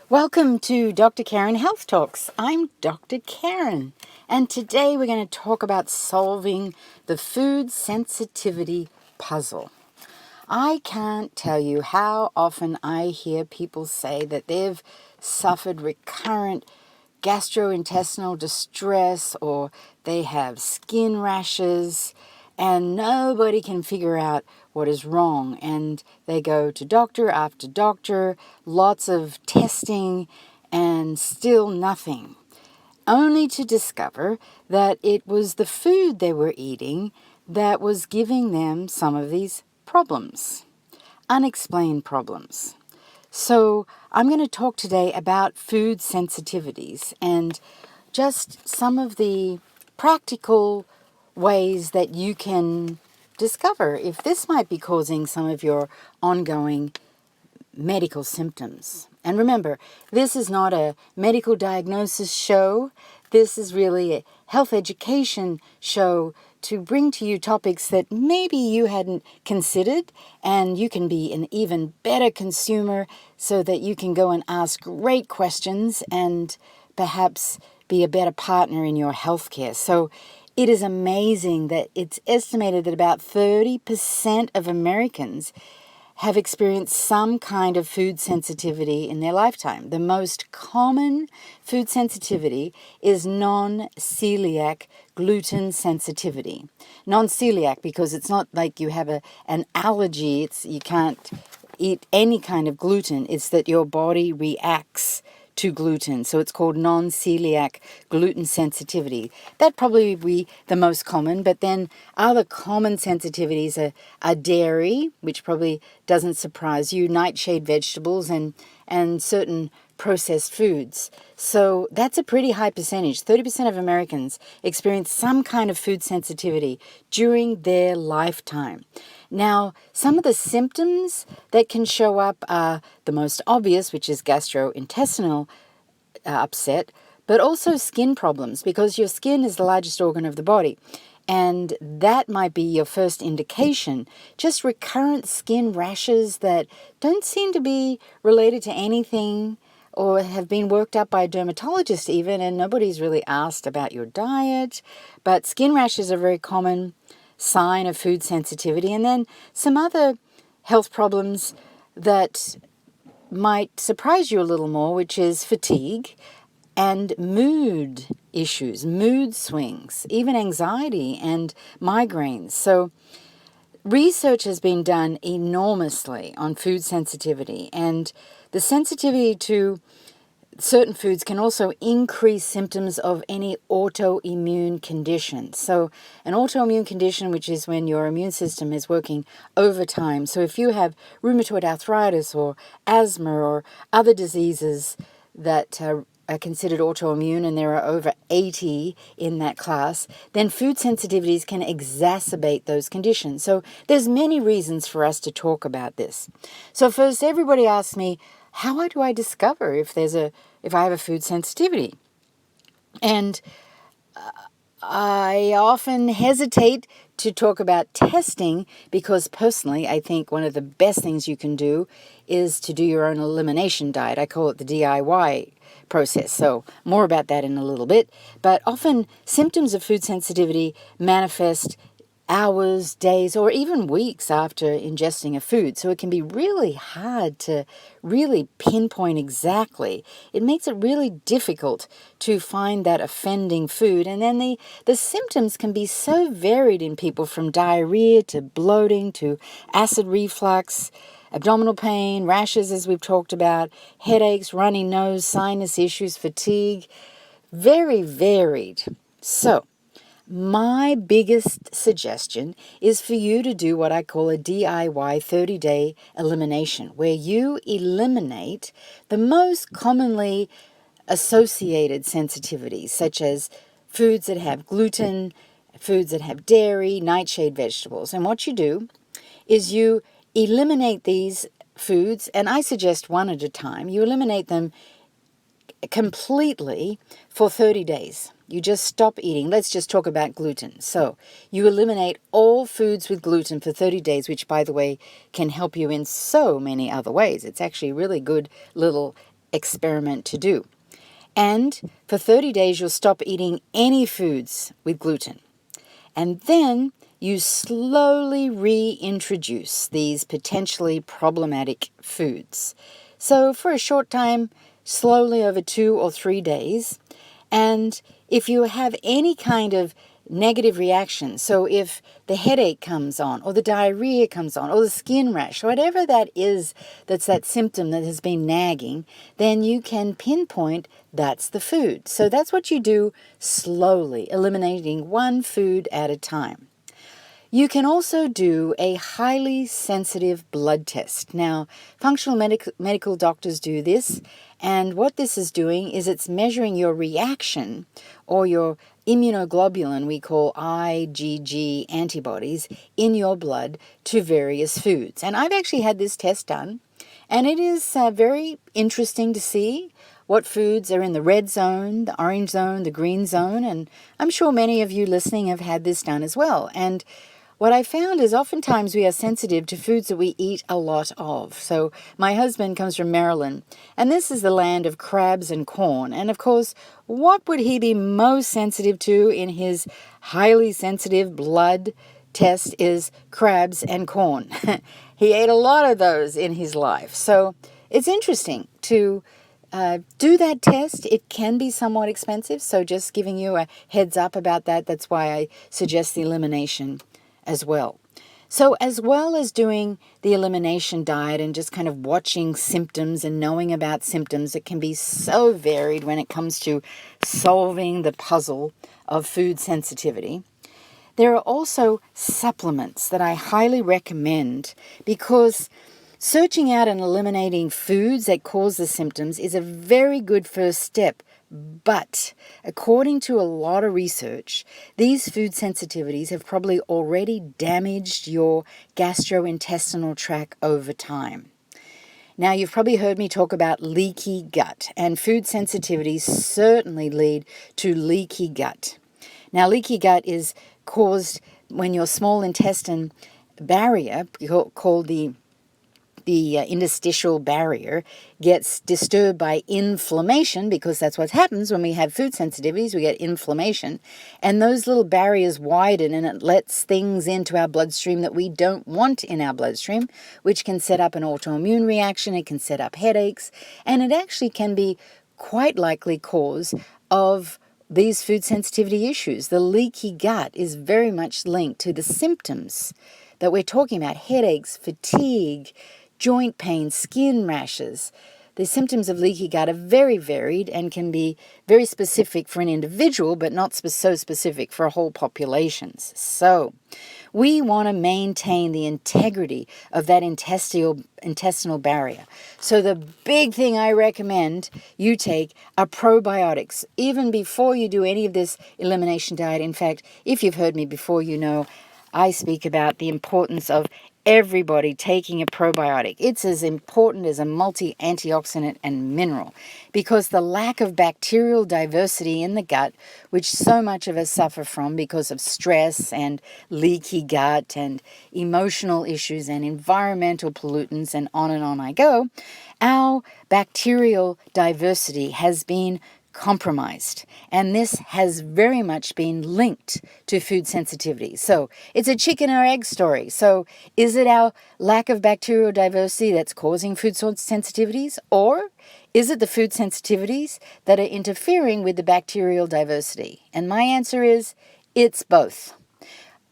Welcome to Dr. Karen Health Talks. I'm Dr. Karen, and today we're going to talk about solving the food sensitivity puzzle. I can't tell you how often I hear people say that they've suffered recurrent gastrointestinal distress or they have skin rashes and nobody can figure out what is wrong, and they go to doctor after doctor, lots of testing, and still nothing, only to discover that it was the food they were eating that was giving them some of these problems, unexplained problems. So I'm going to talk today about food sensitivities and just some of the practical ways that you can discover if this might be causing some of your ongoing medical symptoms. And remember, this is not a medical diagnosis show. This is really a health education show to bring to you topics that maybe you hadn't considered, and you can be an even better consumer so that you can go and ask great questions and perhaps be a better partner in your healthcare. So it is amazing that it's estimated that about 30% of Americans have experienced some kind of food sensitivity in their lifetime. The most common food sensitivity is non-celiac gluten sensitivity. Non-celiac because it's not like you have an allergy, you can't eat any kind of gluten, it's that your body reacts to gluten. So it's called non-celiac gluten sensitivity. That probably would be the most common, but then other common sensitivities are dairy, which probably doesn't surprise you, nightshade vegetables, and certain processed foods. So that's a pretty high percentage. 30% of Americans experience some kind of food sensitivity during their lifetime. Now, some of the symptoms that can show up are the most obvious, which is gastrointestinal upset, but also skin problems, because your skin is the largest organ of the body. And that might be your first indication. Just recurrent skin rashes that don't seem to be related to anything or have been worked up by a dermatologist even, and nobody's really asked about your diet. But skin rashes are very common sign of food sensitivity. And then some other health problems that might surprise you a little more, which is fatigue and mood issues, mood swings, even anxiety and migraines. So research has been done enormously on food sensitivity, and the sensitivity to certain foods can also increase symptoms of any autoimmune condition. So an autoimmune condition, which is when your immune system is working overtime. So if you have rheumatoid arthritis or asthma or other diseases that are considered autoimmune, and there are over 80 in that class, then food sensitivities can exacerbate those conditions. So there's many reasons for us to talk about this. So first, everybody asks me, how do I discover if I have a food sensitivity? And I often hesitate to talk about testing because personally I think one of the best things you can do is to do your own elimination diet. I call it the DIY process. So more about that in a little bit. But often symptoms of food sensitivity manifest hours, days, or even weeks after ingesting a food. So it can be really hard to really pinpoint exactly. It makes it really difficult to find that offending food. And then the symptoms can be so varied in people, from diarrhea to bloating to acid reflux, abdominal pain, rashes, as we've talked about, headaches, runny nose, sinus issues, fatigue. Very varied. So my biggest suggestion is for you to do what I call a DIY 30-day elimination, where you eliminate the most commonly associated sensitivities, such as foods that have gluten, foods that have dairy, nightshade vegetables. And what you do is you eliminate these foods, and I suggest one at a time. You eliminate them completely for 30 days. You just stop eating. Let's just talk about gluten. So you eliminate all foods with gluten for 30 days, which, by the way, can help you in so many other ways. It's actually a really good little experiment to do. And for 30 days, you'll stop eating any foods with gluten. And then you slowly reintroduce these potentially problematic foods. So for a short time, slowly over 2 or 3 days. And if you have any kind of negative reaction, so if the headache comes on, or the diarrhea comes on, or the skin rash, whatever that is, that's that symptom that has been nagging, then you can pinpoint that's the food. So that's what you do slowly, eliminating one food at a time. You can also do a highly sensitive blood test. Now, functional medical doctors do this, and what this is doing is it's measuring your reaction or your immunoglobulin, we call IgG antibodies, in your blood to various foods. And I've actually had this test done, and it is very interesting to see what foods are in the red zone, the orange zone, the green zone, and I'm sure many of you listening have had this done as well. And what I found is oftentimes we are sensitive to foods that we eat a lot of. So my husband comes from Maryland, and this is the land of crabs and corn. And of course, what would he be most sensitive to in his highly sensitive blood test is crabs and corn. He ate a lot of those in his life. So it's interesting to do that test. It can be somewhat expensive, so just giving you a heads up about that. That's why I suggest the elimination as well. So as well as doing the elimination diet and just kind of watching symptoms and knowing about symptoms, it can be so varied when it comes to solving the puzzle of food sensitivity. There are also supplements that I highly recommend because searching out and eliminating foods that cause the symptoms is a very good first step. But according to a lot of research, these food sensitivities have probably already damaged your gastrointestinal tract over time. Now, you've probably heard me talk about leaky gut, and food sensitivities certainly lead to leaky gut. Now, leaky gut is caused when your small intestine barrier, called the interstitial barrier, gets disturbed by inflammation, because that's what happens when we have food sensitivities. We get inflammation, and those little barriers widen, and it lets things into our bloodstream that we don't want in our bloodstream, which can set up an autoimmune reaction. It can set up headaches, and it actually can be quite likely cause of these food sensitivity issues. The leaky gut is very much linked to the symptoms that we're talking about: headaches, fatigue, joint pain, skin rashes. The symptoms of leaky gut are very varied and can be very specific for an individual, but not so specific for whole populations. So we want to maintain the integrity of that intestinal barrier. So the big thing I recommend you take are probiotics, even before you do any of this elimination diet. In fact, if you've heard me before, you know I speak about the importance of everybody taking a probiotic. It's as important as a multi-antioxidant and mineral, because the lack of bacterial diversity in the gut, which so much of us suffer from because of stress and leaky gut and emotional issues and environmental pollutants, and on I go, our bacterial diversity has been compromised, and this has very much been linked to food sensitivity. So it's a chicken or egg story. So is it our lack of bacterial diversity that's causing food sensitivities, or is it the food sensitivities that are interfering with the bacterial diversity? And my answer is it's both.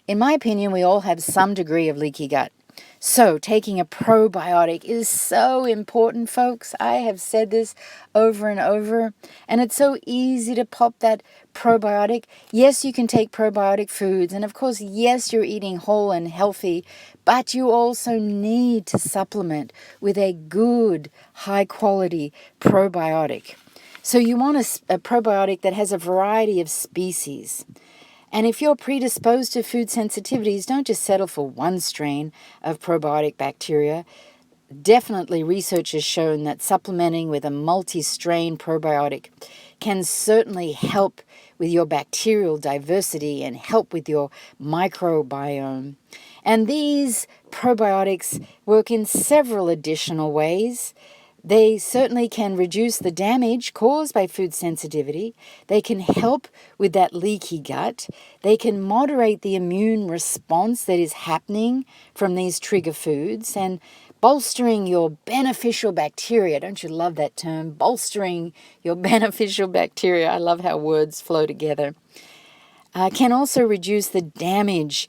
In my opinion, we all have some degree of leaky gut. So taking a probiotic is so important, folks. I have said this over and over, and it's so easy to pop that probiotic. Yes, you can take probiotic foods, and of course, yes, you're eating whole and healthy, but you also need to supplement with a good, high-quality probiotic. So you want a probiotic that has a variety of species. And if you're predisposed to food sensitivities, don't just settle for one strain of probiotic bacteria. Definitely, research has shown that supplementing with a multi-strain probiotic can certainly help with your bacterial diversity and help with your microbiome. And these probiotics work in several additional ways. They certainly can reduce the damage caused by food sensitivity. They can help with that leaky gut. They can moderate the immune response that is happening from these trigger foods and bolstering your beneficial bacteria. Don't you love that term? Bolstering your beneficial bacteria. I love how words flow together. Can also reduce the damage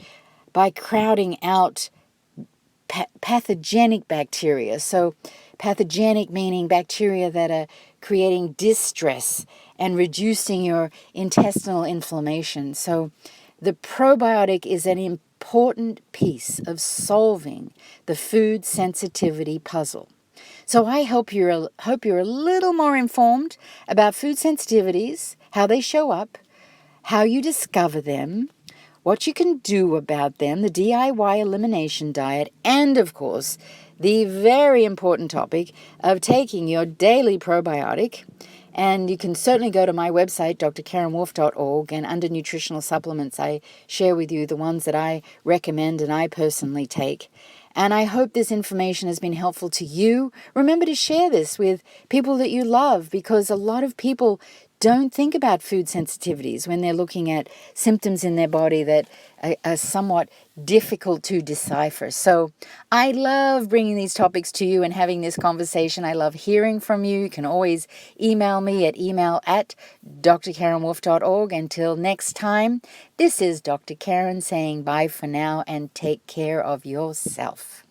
by crowding out pathogenic bacteria. So pathogenic meaning bacteria that are creating distress and reducing your intestinal inflammation. So the probiotic is an important piece of solving the food sensitivity puzzle. So I hope you're a little more informed about food sensitivities, how they show up, how you discover them, what you can do about them, the DIY elimination diet, and of course, the very important topic of taking your daily probiotic. And you can certainly go to my website, drkarenwolf.org, and under nutritional supplements, I share with you the ones that I recommend and I personally take. And I hope this information has been helpful to you. Remember to share this with people that you love, because a lot of people don't think about food sensitivities when they're looking at symptoms in their body that are somewhat difficult to decipher. So I love bringing these topics to you and having this conversation. I love hearing from you. You can always email me at email@drkarenwolf.org. Until next time, this is Dr. Karen saying bye for now and take care of yourself.